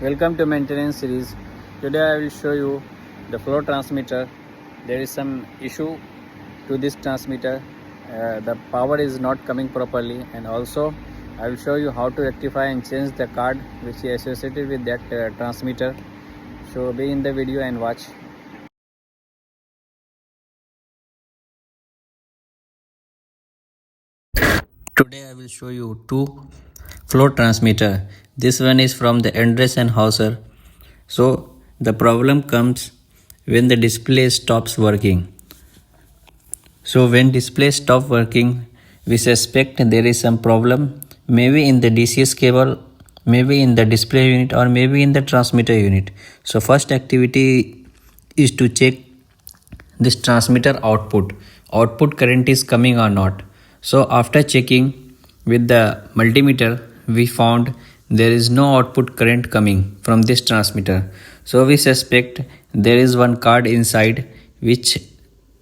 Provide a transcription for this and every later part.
Welcome to maintenance series. Today I will show you the flow transmitter. There is some issue to this transmitter. The power is not coming properly, and also I will show you how to rectify and change the card which is associated with that transmitter. So be in the video and watch. Today I will show you two flow transmitter. This one is from the Hauser. So the problem comes when the display stops working. So when display stop working, we suspect there is some problem, maybe in the DCS cable, maybe in the display unit, or maybe in the transmitter unit. So first activity is to check this transmitter output current is coming or not. So after checking with the multimeter, we found there is no output current coming from this transmitter. So we suspect there is one card inside which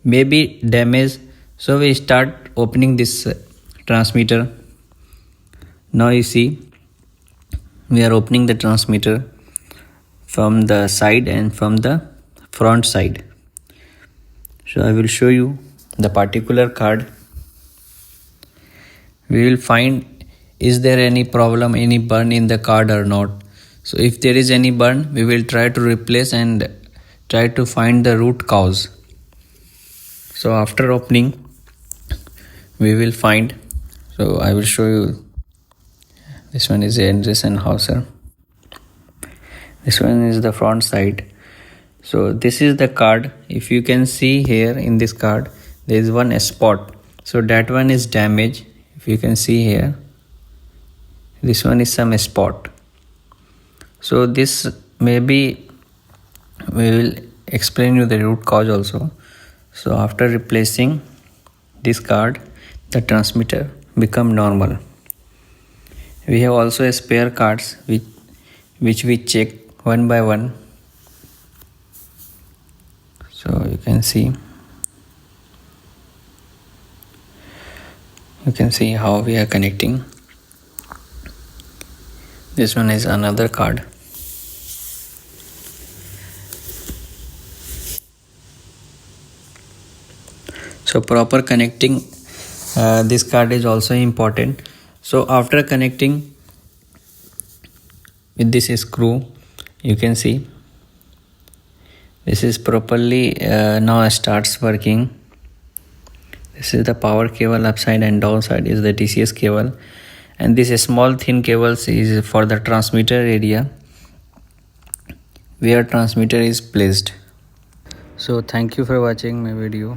may be damaged. So we start opening this transmitter. Now you see we are opening the transmitter from the side and from the front side. So I will show you the particular card. We will find is there any problem, any burn in the card or not. So if there is any burn, we will try to replace and try to find the root cause. So after opening, we will find. So I will show you. This one is Hauser. This one is the front side. So this is the card. If you can see here in this card, there is one spot. So that one is damaged. If you can see here, this one is some spot. So this maybe we will explain you the root cause also. So after replacing this card, the transmitter become normal. We have also spare cards which we check one by one. So you can see how we are connecting. This one is another card. So proper connecting this card is also important. So after connecting with this screw, you can see this is properly now starts working. This is the power cable, upside and downside is the DCS cable, and this small thin cables is for the transmitter area where transmitter is placed. So thank you for watching my video.